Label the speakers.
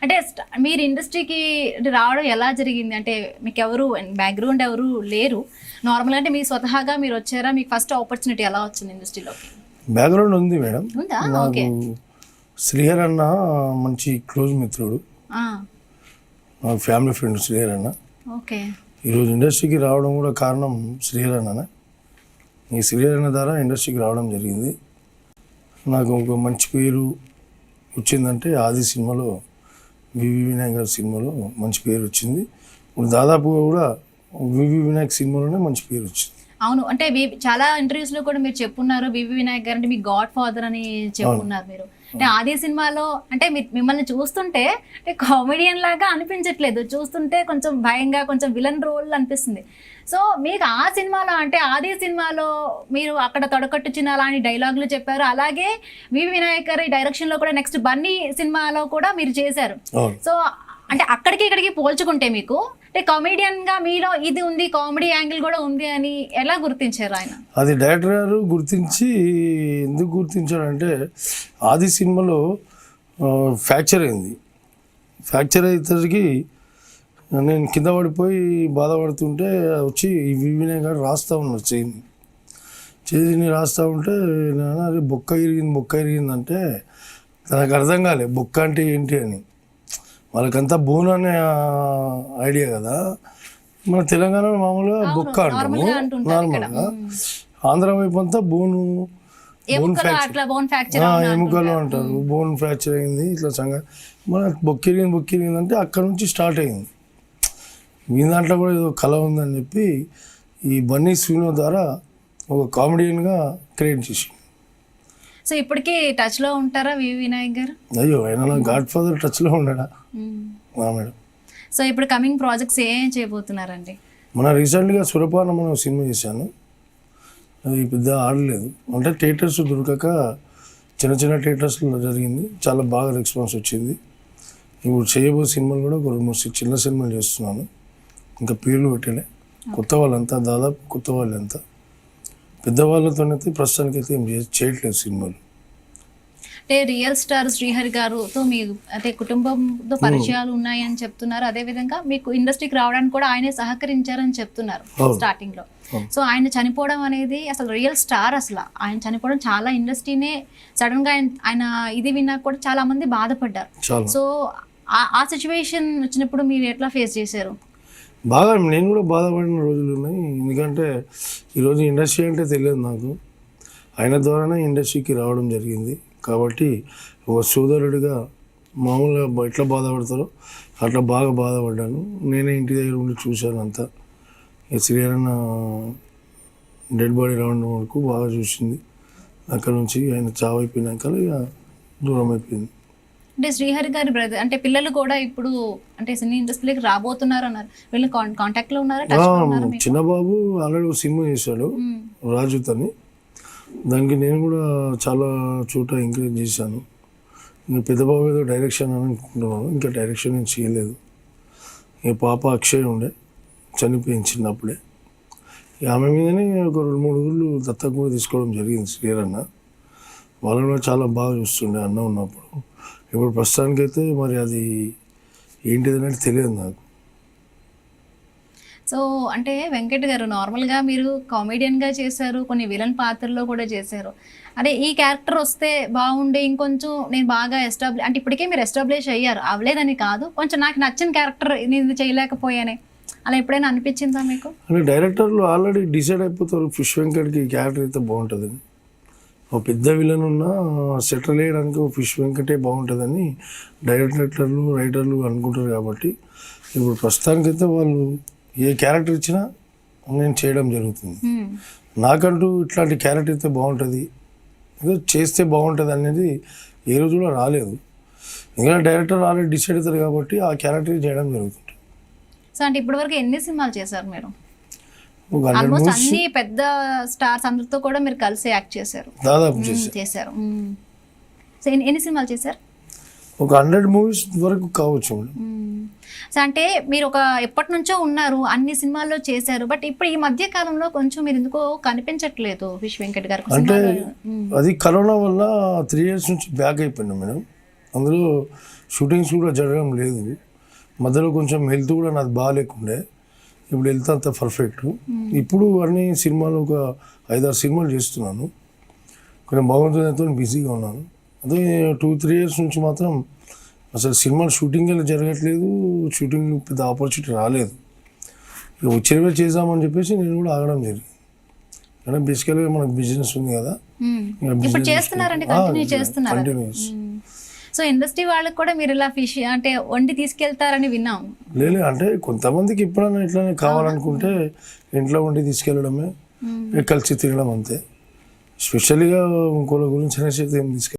Speaker 1: అంటే మీరు ఇండస్ట్రీకి రావడం ఎలా జరిగింది? అంటే మీకు ఎవరు బ్యాక్గ్రౌండ్ ఎవరు లేరు నార్మల్గా, అంటే మీ స్వతహాగా మీరు వచ్చారా? మీకు ఫస్ట్ ఆపర్చునిటీ ఎలా వచ్చింది ఇండస్ట్రీలోకి?
Speaker 2: బ్యాక్గ్రౌండ్ ఉంది మేడం.
Speaker 1: ఉందా?
Speaker 2: నాకు శ్రీహర్ అన్న మంచి క్లోజ్ మిత్రుడు, నాకు ఫ్యామిలీ ఫ్రెండ్ శ్రీహర్ అన్న.
Speaker 1: ఓకే.
Speaker 2: ఈరోజు ఇండస్ట్రీకి రావడం కూడా కారణం శ్రీహర్ అన్ననే. ఈ శ్రీహర్ అన్న ద్వారా ఇండస్ట్రీకి రావడం జరిగింది. నాకు ఒక మంచి పేరు వచ్చిందంటే ఆది సినిమాలో, వివి వినాయక్ గారి సినిమాలో మంచి పేరు వచ్చింది. ఇప్పుడు దాదాపుగా కూడా వివి వినాయక్ సినిమాలోనే మంచి పేరు వచ్చింది.
Speaker 1: అవును, అంటే చాలా ఇంటర్వ్యూస్ లో కూడా మీరు చెప్పున్నారు వివి వినాయక్ గారు అంటే మీ గాడ్ ఫాదర్ అని చెప్పున్నారు మీరు. అంటే ఆది సినిమాలో అంటే మిమ్మల్ని చూస్తుంటే అంటే కామెడియన్ లాగా అనిపించట్లేదు, చూస్తుంటే కొంచెం భయంగా కొంచెం విలన్ రోల్ అనిపిస్తుంది. సో మీకు ఆ సినిమాలో అంటే ఆది సినిమాలో మీరు అక్కడ తొడకట్టు చిన్న అలాంటి డైలాగులు చెప్పారు. అలాగే వివి వినాయక్ గారి డైరెక్షన్ లో కూడా నెక్స్ట్ బన్నీ సినిమాలో కూడా మీరు చేశారు. సో అంటే అక్కడికి ఇక్కడికి పోల్చుకుంటే మీకు అంటే కామెడియన్ గా మీలో ఇది ఉంది, కామెడీ యాంగిల్ కూడా ఉంది అని ఎలా గుర్తించారు ఆయన?
Speaker 2: అది డైరెక్టర్ గారు గుర్తించి, ఎందుకు గుర్తించారంటే ఆది సినిమాలో ఫ్రాక్చర్ అయింది. ఫ్రాక్చర్ అయ్యేసరికి నేను కింద పడిపోయి బాధపడుతుంటే వచ్చి వివినాయక్ గారు రాస్తూ ఉన్నారు చేతిని రాస్తూ ఉంటే అది బొక్క ఇరిగిందంటే నాకు అర్థం కాలేదు బొక్క అంటే ఏంటి అని. వాళ్ళకంతా బోన్ అనే ఐడియా కదా, మన తెలంగాణలో మామూలుగా బొక్క అంటాము నార్మల్గా, ఆంధ్ర వైపు అంతా బోను ఎముకలు అంటారు. బోన్ ఫ్రాక్చర్ అయింది ఇట్లా సంగతి, మన బొక్కిరిగింది అంటే అక్కడ నుంచి స్టార్ట్ అయింది. మీ దాంట్లో కూడా ఏదో కళ ఉందని చెప్పి ఈ బన్నీ శ్రీను ద్వారా ఒక కామెడియన్గా క్రియేట్ చేసి.
Speaker 1: సో ఇప్పటికీ టచ్ లో ఉంటారా వివి వినాయక్ గారు?
Speaker 2: అయ్యో, ఆయన నా గాడ్ ఫాదర్ టచ్ లో ఉన్నాడా మేడం.
Speaker 1: సో ఇప్పుడు కమింగ్ ప్రాజెక్ట్స్ ఏం చేయబోతున్నారండి?
Speaker 2: మన రీసెంట్గా సురపానం అనే సినిమా చేశాను, అది పెద్ద ఆడలేదు, అంటే థియేటర్స్ దొరకక చిన్న చిన్న థియేటర్స్లో జరిగింది, చాలా బాగా రెస్పాన్స్ వచ్చింది. ఇప్పుడు చేయబో సినిమాలు కూడా ఒక 2-3 చిన్న సినిమాలు చేస్తున్నాను, ఇంకా పేర్లు పెట్టలే. కొత్త వాళ్ళంతా దాదాపు కొత్త వాళ్ళంతా, పెద్దవాళ్ళతోనైతే ప్రస్తుతానికైతే ఏం చేయట్లేదు సినిమాలు.
Speaker 1: అంటే రియల్ స్టార్ శ్రీహరి గారుతో మీ అంటే కుటుంబంతో పరిచయాలు ఉన్నాయని చెప్తున్నారు. అదే విధంగా మీకు ఇండస్ట్రీకి రావడానికి కూడా ఆయనే సహకరించారని చెప్తున్నారు స్టార్టింగ్ లో. సో ఆయన చనిపోవడం అనేది అసలు రియల్ స్టార్, అసలు ఆయన చనిపోవడం చాలా ఇండస్ట్రీనే సడన్ గా ఆయన ఇది విన్నా కూడా చాలా మంది బాధపడ్డారు. సో ఆ సిచ్యువేషన్ వచ్చినప్పుడు మీరు ఎట్లా ఫేస్ చేశారు?
Speaker 2: బాగా నేను కూడా బాధపడిన రోజులు ఉన్నాయి. ఎందుకంటే ఈరోజు ఇండస్ట్రీ అంటే తెలియదు నాకు, ఆయన ద్వారానే ఇండస్ట్రీకి రావడం జరిగింది. కాబట్టి ఒక సోదరుడిగా మామూలుగా ఎట్లా బాధపడతారో అట్లా బాగా బాధపడ్డాను. నేనే ఇంటి దగ్గర ఉండి చూశాను అంతా. శ్రీహరన్న డెడ్ బాడీ రావడం వరకు బాగా చూసింది. అక్కడ నుంచి ఆయన చావు అయిపోయినాక ఇక దూరం అయిపోయింది.
Speaker 1: అంటే శ్రీహరి గారి బ్రదర్ అంటే పిల్లలు కూడా ఇప్పుడు అంటే సినీ ఇండస్ట్రీకి రాబోతున్నారు అన్నారు, వీళ్ళు కాంటాక్ట్ లో ఉన్నారా?
Speaker 2: చిన్న బాబు ఆల్రెడీ ఒక సినిమా చేశాడు రాజుతని, దానికి నేను కూడా చాలా చోట ఎంకరేజ్ చేశాను. ఇంకా పెద్ద బాబు ఏదో డైరెక్షన్ అని అనుకుంటున్నాను, ఇంకా డైరెక్షన్ నేను చేయలేదు. ఇక పాప అక్షయ్ ఉండే, చనిపోయింది చిన్నప్పుడే. ఆమె మీదనే ఒక 2-3 ఊళ్ళు దత్తత కూడా తీసుకోవడం జరిగింది శ్రీహరన్న. వాళ్ళని కూడా చాలా బాగా చూస్తుండే అన్న ఉన్నప్పుడు. ఇప్పుడు ప్రస్తుతానికైతే మరి అది ఏంటిది అనేది తెలియదు నాకు.
Speaker 1: సో అంటే వెంకట్ గారు నార్మల్గా మీరు కామెడియన్గా చేశారు, కొన్ని విలన్ పాత్రల్లో కూడా చేశారు. అదే ఈ క్యారెక్టర్ వస్తే బాగుండే, ఇంకొంచెం నేను బాగా అంటే ఇప్పటికే మీరు ఎస్టాబ్లిష్ అయ్యారు, అవ్వలేదని కాదు, కొంచెం నాకు నచ్చిన క్యారెక్టర్ నేను చేయలేకపోయానే అలా ఎప్పుడైనా అనిపించిందా మీకు?
Speaker 2: అంటే డైరెక్టర్లు ఆల్రెడీ డిసైడ్ అయిపోతారు ఫిష్ వెంకట్కి ఈ క్యారెక్టర్ అయితే బాగుంటుందని. ఒక పెద్ద విలన్ ఉన్నా సెటిల్ వేయడానికి ఒక ఫిష్ వెంకటే బాగుంటుందని డైరెక్టర్లు రైటర్లు అనుకుంటారు. కాబట్టి ఇప్పుడు ప్రస్తుతానికైతే వాళ్ళు ఏ క్యారెక్టర్ ఇచ్చినా నేను చేయడం జరుగుతుంది. నాకంటూ ఇట్లాంటి క్యారెక్టర్ అయితే బాగుంటుంది, చేస్తే బాగుంటుంది అనేది ఏ రోజు కూడా రాలేదు. ఎందుకంటే డైరెక్టర్ ఆల్రెడీ డిసైడ్ అవుతారు కాబట్టి ఆ క్యారెక్టర్ చేయడం జరుగుతుంది.
Speaker 1: సో అంటే ఇప్పటివరకు ఎన్ని సినిమాలు చేశారు మీరు? ఆల్మోస్ట్ అన్ని పెద్ద స్టార్స్ అందరితో కూడా మీరు కలిసి యాక్ట్ చేశారు,
Speaker 2: దాదాపు
Speaker 1: చేశారు. సో ఎన్ని సినిమాలు చేశారు?
Speaker 2: ఒక 100 మూవీస్ వరకు కావచ్చు.
Speaker 1: సో అంటే మీరు ఒక ఎప్పటి నుంచో ఉన్నారు, అన్ని సినిమాల్లో చేశారు, బట్ ఇప్పుడు ఈ మధ్య కాలంలో కొంచెం మీరు ఎందుకో కనిపించట్లేదు ఫిష్ వెంకట్ గారు.
Speaker 2: అంటే అది కరోనా వల్ల 3 years నుంచి బ్యాక్ అయిపోయినా మేడం. అందులో షూటింగ్స్ కూడా జరగడం లేదు. మధ్యలో కొంచెం హెల్త్ కూడా నాకు బాగాలేకుండే, ఇప్పుడు హెల్త్ అంతా పర్ఫెక్ట్. ఇప్పుడు అన్ని సినిమాలు ఒక 5-6 సినిమాలు చేస్తున్నాను. కొంచెం భగవంతునితో బిజీగా ఉన్నాను. అదే 2-3 ఇయర్స్ నుంచి మాత్రం అసలు సినిమాలు షూటింగ్ జరగట్లేదు, షూటింగ్ పెద్ద ఆపర్చునిటీ రాలేదు. ఇక వచ్చేవే చేద్దామని చెప్పేసి నేను కూడా ఆగడం జరిగింది. అంటే బేసికల్గా మనకు బిజినెస్ ఉంది కదా.
Speaker 1: ఇప్పుడు చేస్తున్నారంటే కంటిన్యూ చేస్తున్నారు.
Speaker 2: కంటిన్యూస్.
Speaker 1: సో ఇండస్ట్రీ వాళ్ళకి కూడా మీరు ఇలా ఫిష్ అంటే వండి తీసుకెళ్తారని విన్నాం.
Speaker 2: లేదు అంటే కొంతమందికి ఎప్పుడైనా ఇట్లానే కావాలనుకుంటే ఇంట్లో వండి తీసుకెళ్ళడమే, కలిసి తినడం అంతే. స్పెషల్గా ఇంకోళ్ళ గురించి అనేసి ఏం తీసుకెళ్ళి